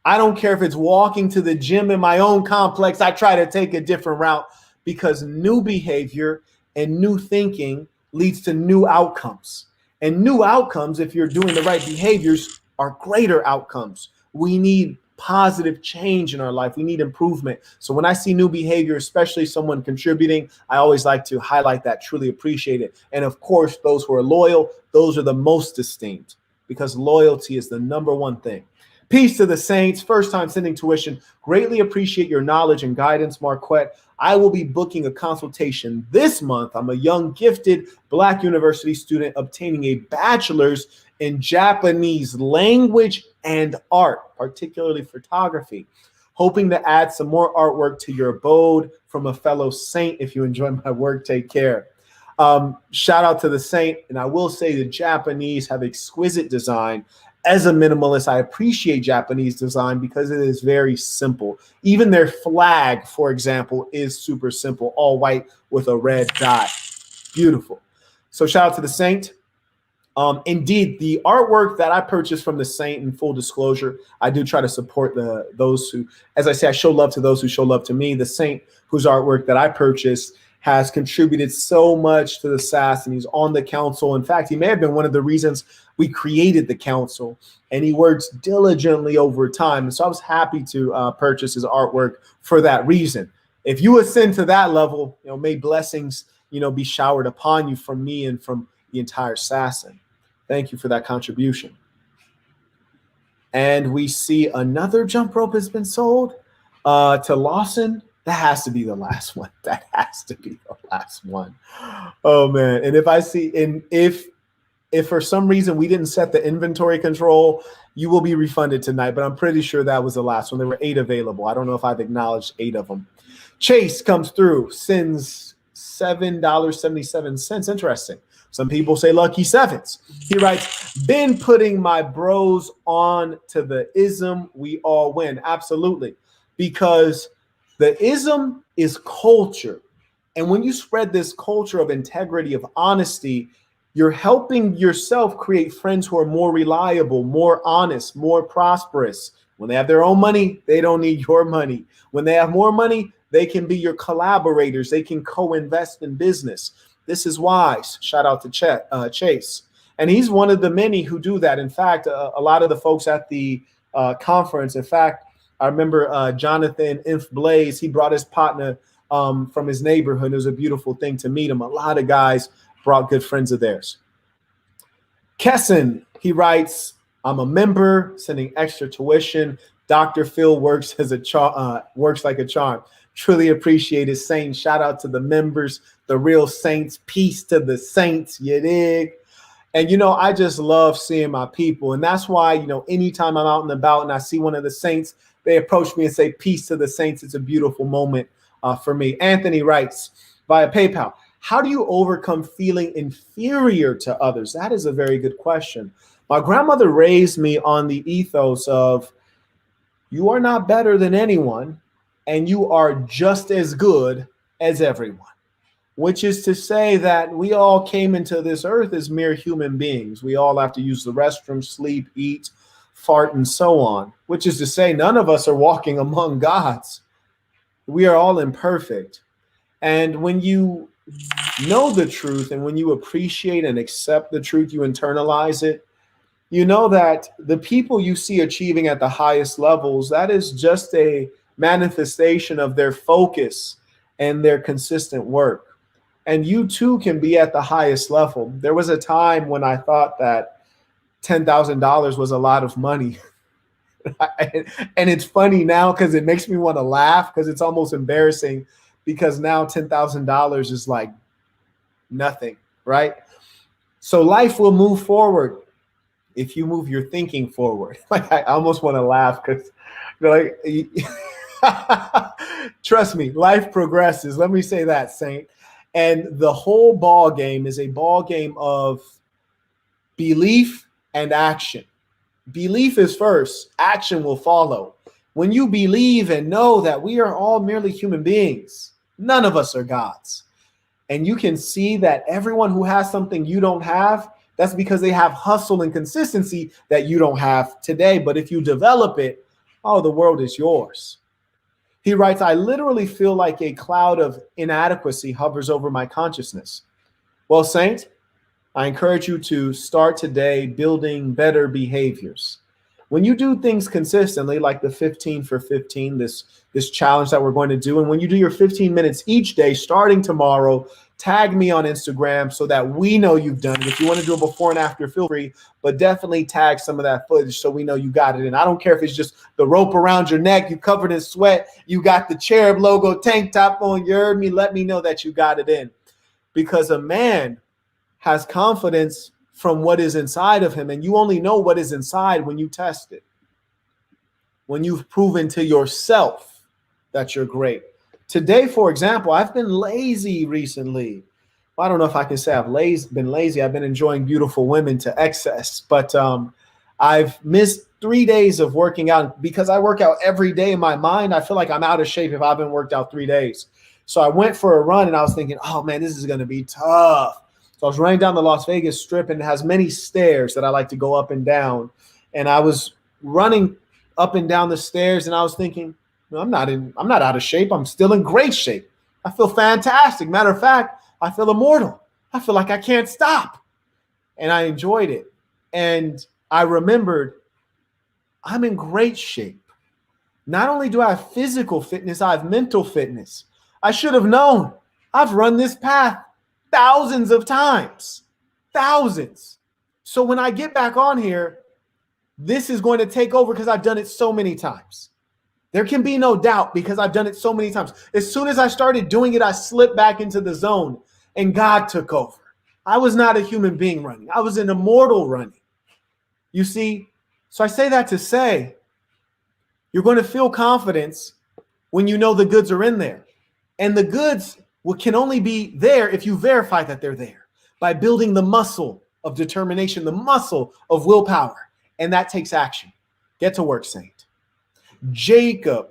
I don't care if it's walking to the gym in my own complex. I try to take a different route because new behavior and new thinking leads to new outcomes. And new outcomes, if you're doing the right behaviors, are greater outcomes. We need positive change in our life. We need improvement. So when I see new behavior, especially someone contributing, I always like to highlight that, truly appreciate it. And of course, those who are loyal, those are the most esteemed, because loyalty is the number one thing. Peace to the saints. First time sending tuition. Greatly appreciate your knowledge and guidance, Marquette. I will be booking a consultation this month. I'm a young, gifted Black university student obtaining a bachelor's in Japanese language and art, particularly photography. Hoping to add some more artwork to your abode from a fellow saint. If you enjoy my work, take care. Shout out to the saint. And I will say the Japanese have exquisite design. As a minimalist, I appreciate Japanese design because it is very simple. Even their flag, for example, is super simple, all white with a red dot. Beautiful. So shout out to the saint. Indeed, the artwork that I purchased from the saint, in full disclosure, I do try to support those who, as I say, I show love to those who show love to me. The saint whose artwork that I purchased has contributed so much to the SAS, and he's on the council. In fact, he may have been one of the reasons we created the council, and he works diligently over time. And so I was happy to purchase his artwork for that reason. If you ascend to that level, may blessings, be showered upon you from me and from the entire SAS. Thank you for that contribution. And we see another jump rope has been sold to Lawson. That has to be the last one. That has to be the last one. Oh man. And if for some reason we didn't set the inventory control, you will be refunded tonight, but I'm pretty sure that was the last one. There were 8 available. I don't know if I've acknowledged 8 of them. Chase comes through, sends $7.77. Interesting. Some people say lucky sevens. He writes, been putting my bros on to the ism, we all win. Absolutely. Because the ism is culture. And when you spread this culture of integrity, of honesty, you're helping yourself create friends who are more reliable, more honest, more prosperous. When they have their own money, they don't need your money. When they have more money, they can be your collaborators. They can co-invest in business. This is wise. Shout out to Chase. And he's one of the many who do that. In fact, a lot of the folks at the conference, in fact, I remember Jonathan Inf Blaze, he brought his partner from his neighborhood. It was a beautiful thing to meet him. A lot of guys brought good friends of theirs. Kesson, he writes, I'm a member, sending extra tuition. Dr. Phil works works like a charm. Truly appreciate it, Saint. Shout out to the members, the real saints. Peace to the saints, you dig? And, I just love seeing my people. And that's why, anytime I'm out and about and I see one of the saints, they approach me and say, peace to the saints. It's a beautiful moment for me. Anthony writes via PayPal, how do you overcome feeling inferior to others? That is a very good question. My grandmother raised me on the ethos of you are not better than anyone and you are just as good as everyone, which is to say that we all came into this earth as mere human beings. We all have to use the restroom, sleep, eat, fart, and so on, which is to say none of us are walking among gods. We are all imperfect. And when you know the truth and when you appreciate and accept the truth, you internalize it, you know that the people you see achieving at the highest levels, that is just a manifestation of their focus and their consistent work. And you too can be at the highest level. There was a time when I thought that $10,000 was a lot of money. And it's funny now because it makes me want to laugh because it's almost embarrassing because now $10,000 is like nothing, right? So life will move forward if you move your thinking forward. Like I almost want to laugh because trust me, life progresses. Let me say that, Saint. And the whole ball game is a ball game of belief and action. Belief is first, action will follow. When you believe and know that we are all merely human beings, none of us are gods. And you can see that everyone who has something you don't have, that's because they have hustle and consistency that you don't have today. But if you develop it, oh, the world is yours. He writes, I literally feel like a cloud of inadequacy hovers over my consciousness. Well, Saint, I encourage you to start today building better behaviors. When you do things consistently, like the 15 for 15, this challenge that we're going to do, and when you do your 15 minutes each day, starting tomorrow, tag me on Instagram so that we know you've done it. If you want to do a before and after, feel free, but definitely tag some of that footage so we know you got it. And I don't care if it's just the rope around your neck, you covered in sweat, you got the Cherub logo tank top on, you heard me, let me know that you got it in. Because a man has confidence from what is inside of him, and you only know what is inside when you test it. When you've proven to yourself that you're great. Today, for example, I've been lazy recently. I don't know if I can say I've been lazy. I've been enjoying beautiful women to excess, but I've missed 3 days of working out because I work out every day in my mind. I feel like I'm out of shape if I haven't worked out 3 days. So I went for a run and I was thinking, oh man, this is going to be tough. So I was running down the Las Vegas Strip, and it has many stairs that I like to go up and down. And I was running up and down the stairs, and I was thinking, I'm not out of shape. I'm still in great shape. I feel fantastic. Matter of fact, I feel immortal. I feel like I can't stop. And I enjoyed it. And I remembered I'm in great shape. Not only do I have physical fitness, I have mental fitness. I should have known. I've run this path thousands of times. Thousands. So when I get back on here, this is going to take over because I've done it so many times. There can be no doubt because I've done it so many times. As soon as I started doing it, I slipped back into the zone and God took over. I was not a human being running. I was an immortal running. You see, so I say that to say, you're going to feel confidence when you know the goods are in there. And the goods can only be there if you verify that they're there by building the muscle of determination, the muscle of willpower. And that takes action. Get to work, Saint. Jacobo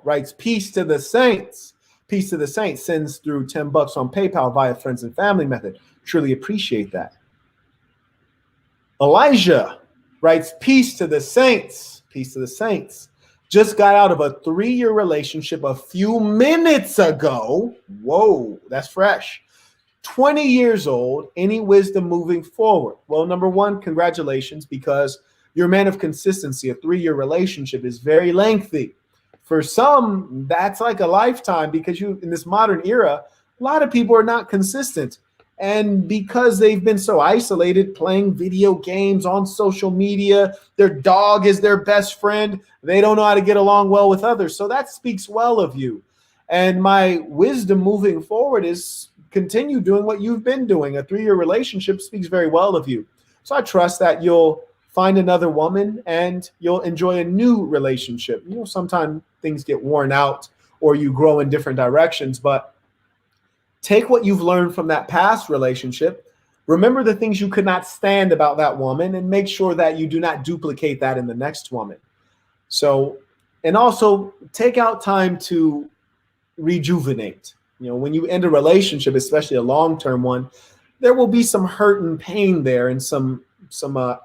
writes, peace to the saints. Peace to the saints. Sends through $10 on PayPal via friends and family method. Truly appreciate that. Elijah writes, peace to the saints. Peace to the saints. Just got out of a 3-year relationship a few minutes ago. Whoa, that's fresh. 20 years old. Any wisdom moving forward? Well, number one, congratulations, because you're a man of consistency. A 3-year relationship is very lengthy. For some, that's like a lifetime because in this modern era, a lot of people are not consistent. And because they've been so isolated, playing video games on social media, their dog is their best friend. They don't know how to get along well with others. So that speaks well of you. And my wisdom moving forward is continue doing what you've been doing. A 3-year relationship speaks very well of you. So I trust that you'll find another woman and you'll enjoy a new relationship. You know, sometimes things get worn out or you grow in different directions, but take what you've learned from that past relationship. Remember the things you could not stand about that woman and make sure that you do not duplicate that in the next woman. So, and also take out time to rejuvenate. You know, when you end a relationship, especially a long-term one, there will be some hurt and pain there and some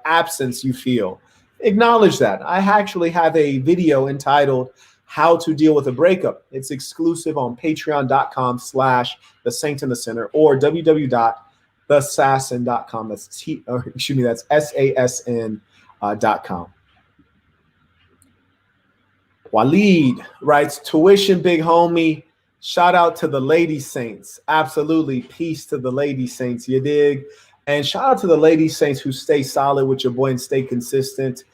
absence you feel. Acknowledge that. I actually have a video entitled How to Deal with a Breakup. It's exclusive on patreon.com/The Saint in the Center or www.thesasn.com. That's SASN.com. Waleed writes, tuition, big homie. Shout out to the Lady Saints. Absolutely. Peace to the Lady Saints. You dig? And shout out to the Lady Saints who stay solid with your boy and stay consistent.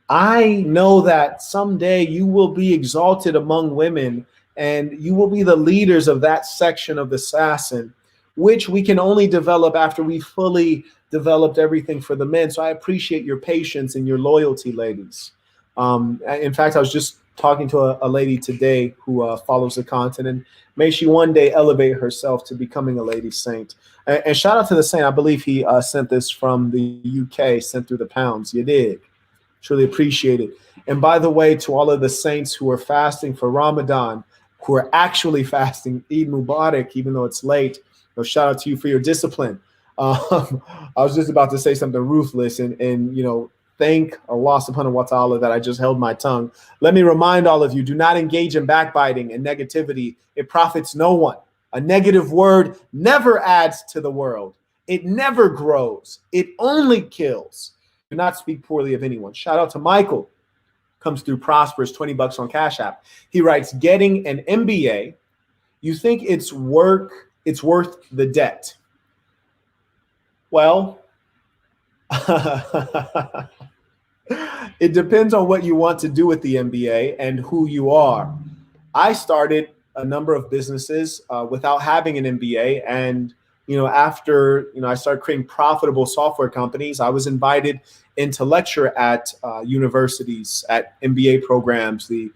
I know that someday you will be exalted among women and you will be the leaders of that section of the Sasson, which we can only develop after we fully developed everything for the men. So I appreciate your patience and your loyalty, ladies. In fact, I was just talking to a lady today who follows the content, and may she one day elevate herself to becoming a lady saint. And shout out to the saint. I believe he sent this from the UK, sent through the pounds. You dig? Truly appreciate it. And by the way, to all of the saints who are fasting for Ramadan, who are actually fasting, Eid Mubarak, even though it's late, shout out to you for your discipline. I was just about to say something ruthless and you know, thank Allah subhanahu wa ta'ala that I just held my tongue. Let me remind all of you, do not engage in backbiting and negativity. It profits no one. A negative word never adds to the world. It never grows. It only kills. not speak poorly of anyone. Shout out to Michael. Comes through Prosperous, $20 on Cash App. He writes, getting an MBA, you think it's worth the debt? Well, it depends on what you want to do with the MBA and who you are. I started a number of businesses without having an MBA, and after I started creating profitable software companies, I was invited in to lecture at universities, at MBA programs, the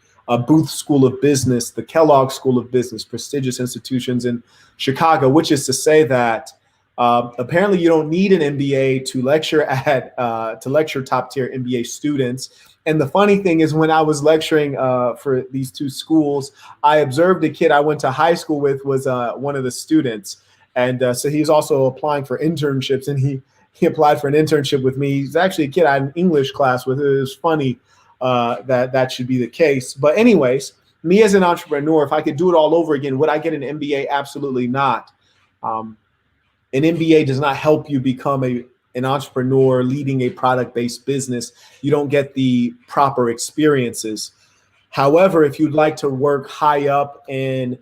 Booth School of Business, the Kellogg School of Business, prestigious institutions in Chicago, which is to say that apparently you don't need an MBA to lecture top tier MBA students. And the funny thing is, when I was lecturing for these two schools, I observed a kid I went to high school with was one of the students. And so he's also applying for internships, and he applied for an internship with me. He's actually a kid I had an English class with. It was funny that should be the case. But anyways, me as an entrepreneur, if I could do it all over again, would I get an MBA? Absolutely not. An MBA does not help you become an entrepreneur leading a product-based business. You don't get the proper experiences. However, if you'd like to work high up in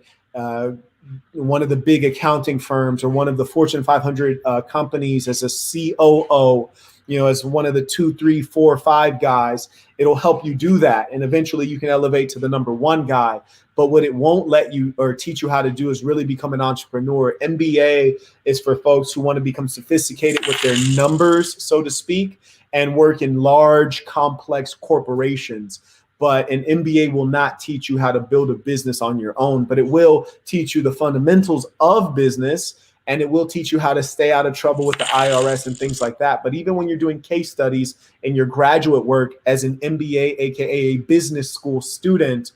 one of the big accounting firms or one of the Fortune 500 companies as a COO, as one of the 2, 3, 4, 5 guys, it'll help you do that. And eventually you can elevate to the number 1 guy. But what it won't let you or teach you how to do is really become an entrepreneur. MBA is for folks who want to become sophisticated with their numbers, so to speak, and work in large, complex corporations. But an MBA will not teach you how to build a business on your own, but it will teach you the fundamentals of business, and it will teach you how to stay out of trouble with the IRS and things like that. But even when you're doing case studies in your graduate work as an MBA, aka a business school student,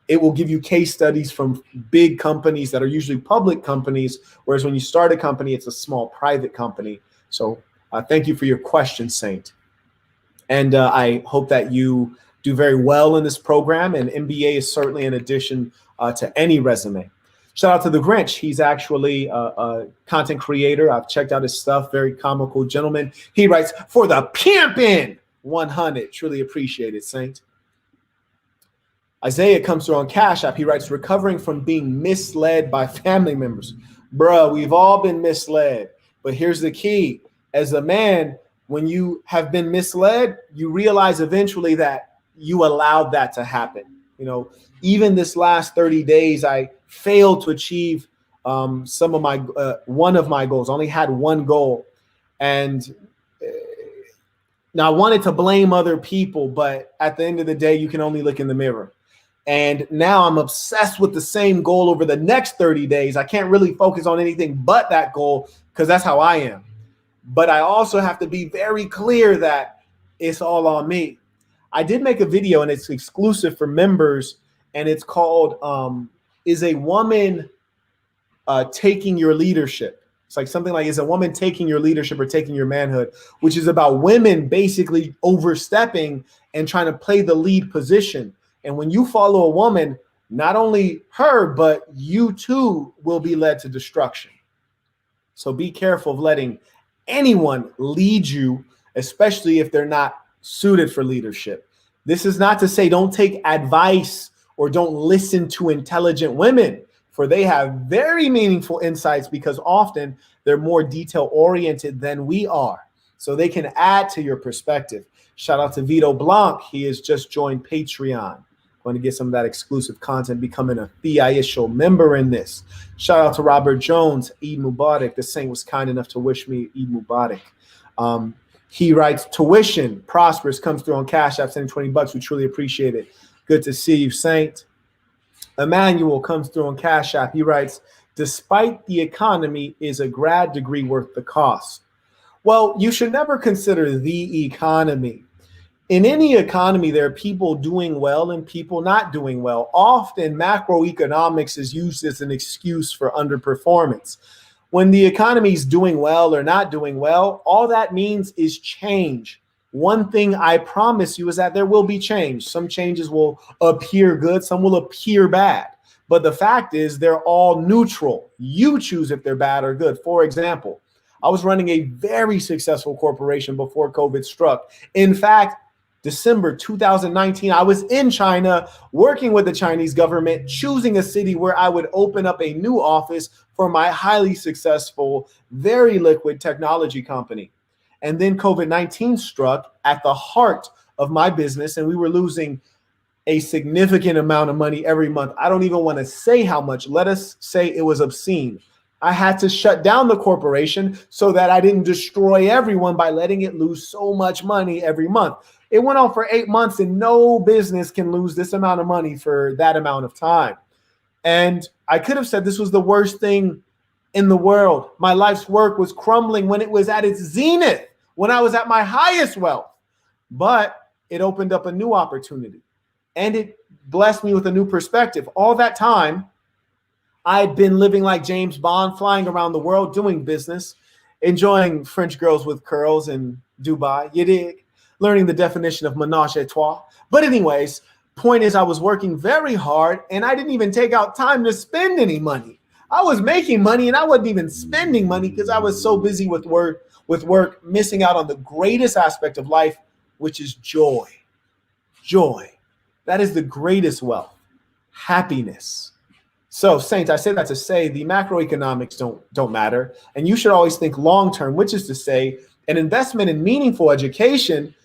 it will give you case studies from big companies that are usually public companies, whereas when you start a company, it's a small private company. So thank you for your question, Saint. And I hope that you do very well in this program, and MBA is certainly an addition to any resume. Shout out to the Grinch. He's actually a content creator. I've checked out his stuff. Very comical gentleman. He writes, for the pimpin' 100. Truly appreciate it, Saint. Isaiah comes through on Cash App. He writes, recovering from being misled by family members. Bruh, we've all been misled. But here's the key. As a man, when you have been misled, you realize eventually that you allowed that to happen. Even this last 30 days, I failed to achieve some of my one of my goals. I only had one goal. And now I wanted to blame other people, but at the end of the day, you can only look in the mirror. And now I'm obsessed with the same goal over the next 30 days. I can't really focus on anything but that goal because that's how I am. But I also have to be very clear that it's all on me. I did make a video, and it's exclusive for members, and it's called Is a Woman Taking Your Leadership? It's like something like, is a woman taking your leadership or taking your manhood, which is about women basically overstepping and trying to play the lead position. And when you follow a woman, not only her, but you too will be led to destruction. So be careful of letting anyone lead you, especially if they're not suited for leadership. This is not to say don't take advice or don't listen to intelligent women, for they have very meaningful insights because often they're more detail oriented than we are. So they can add to your perspective. Shout out to Vito Blanc. He has just joined Patreon. Going to get some of that exclusive content, becoming a official member in this. Shout out to Robert Jones, Eid Mubarak. The saint was kind enough to wish me Eid Mubarak. He writes, tuition, prosperous, comes through on Cash App, sending $20. We truly appreciate it. Good to see you, Saint. Emmanuel comes through on Cash App. He writes, despite the economy, is a grad degree worth the cost? Well, you should never consider the economy. In any economy, there are people doing well and people not doing well. Often macroeconomics is used as an excuse for underperformance. When the economy is doing well or not doing well, all that means is change. One thing I promise you is that there will be change. Some changes will appear good, some will appear bad. But the fact is they're all neutral. You choose if they're bad or good. For example, I was running a very successful corporation before COVID struck. In fact, December 2019, I was in China working with the Chinese government, choosing a city where I would open up a new office for my highly successful, very liquid technology company. And then COVID-19 struck at the heart of my business, and we were losing a significant amount of money every month. I don't even want to say how much. Let us say it was obscene. I had to shut down the corporation so that I didn't destroy everyone by letting it lose so much money every month. It went on for 8 months, and no business can lose this amount of money for that amount of time. And I could have said this was the worst thing in the world. My life's work was crumbling when it was at its zenith, when I was at my highest wealth. But it opened up a new opportunity, and it blessed me with a new perspective. All that time, I'd been living like James Bond, flying around the world, doing business, enjoying French girls with curls in Dubai, you dig? Learning the definition of ménage à trois. But anyways, point is I was working very hard, and I didn't even take out time to spend any money. I was making money, and I wasn't even spending money because I was so busy with work, missing out on the greatest aspect of life, which is joy. Joy. That is the greatest wealth. Happiness. So, Saints, I say that to say the macroeconomics don't matter, and you should always think long-term, which is to say an investment in meaningful education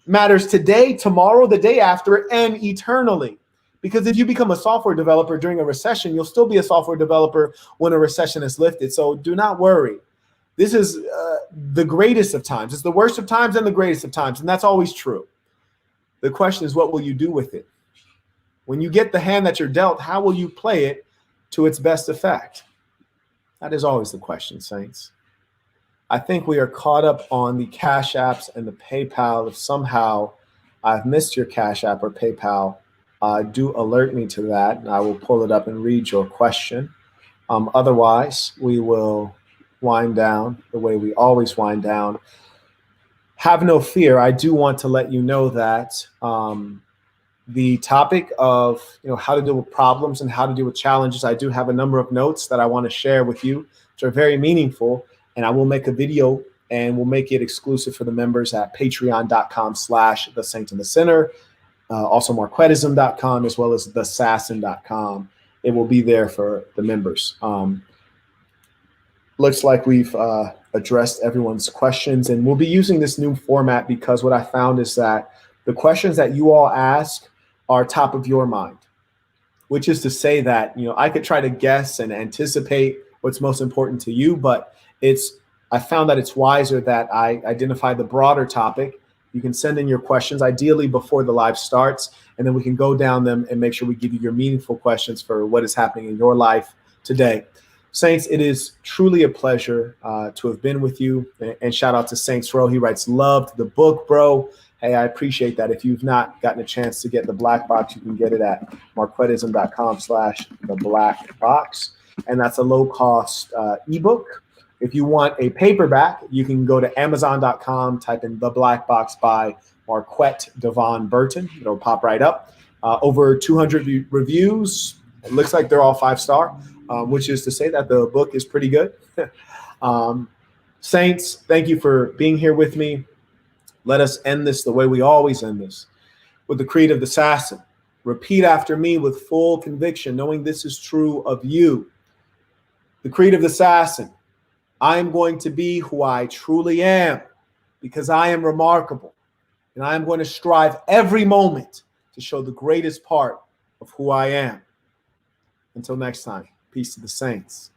matters today, tomorrow, the day after, and eternally. Because if you become a software developer during a recession, you'll still be a software developer when a recession is lifted. So do not worry. This is the greatest of times. It's the worst of times and the greatest of times, and that's always true. The question is, what will you do with it? When you get the hand that you're dealt, how will you play it to its best effect? That is always the question, Saints. I think we are caught up on the Cash Apps and the PayPal. If somehow I've missed your Cash App or PayPal, do alert me to that, and I will pull it up and read your question. Otherwise, we will wind down the way we always wind down. Have no fear. I do want to let you know that the topic of how to deal with problems and how to deal with challenges, I do have a number of notes that I want to share with you, which are very meaningful. And I will make a video, and we'll make it exclusive for the members at patreon.com/The Saint and the Sinner. Also marquettism.com, as well as thesassin.com. It will be there for the members. Looks like we've addressed everyone's questions, and we'll be using this new format because what I found is that the questions that you all ask are top of your mind, which is to say that I could try to guess and anticipate what's most important to you, but I found that it's wiser that I identify the broader topic. You can send in your questions, ideally before the live starts, and then we can go down them and make sure we give you your meaningful questions for what is happening in your life today. Saints, it is truly a pleasure to have been with you. And shout out to Saints Row. He writes, loved the book, bro. Hey, I appreciate that. If you've not gotten a chance to get the Black Box, you can get it at marquettism.com/theblackbox. And that's a low-cost ebook. If you want a paperback, you can go to Amazon.com, type in The Black Box by Marquette Devon Burton. It'll pop right up. Over 200 reviews. It looks like they're all 5-star, which is to say that the book is pretty good. Saints, thank you for being here with me. Let us end this the way we always end this, with the creed of the assassin. Repeat after me with full conviction, knowing this is true of you. The creed of the assassin. I am going to be who I truly am because I am remarkable, and I am going to strive every moment to show the greatest part of who I am. Until next time, peace to the saints.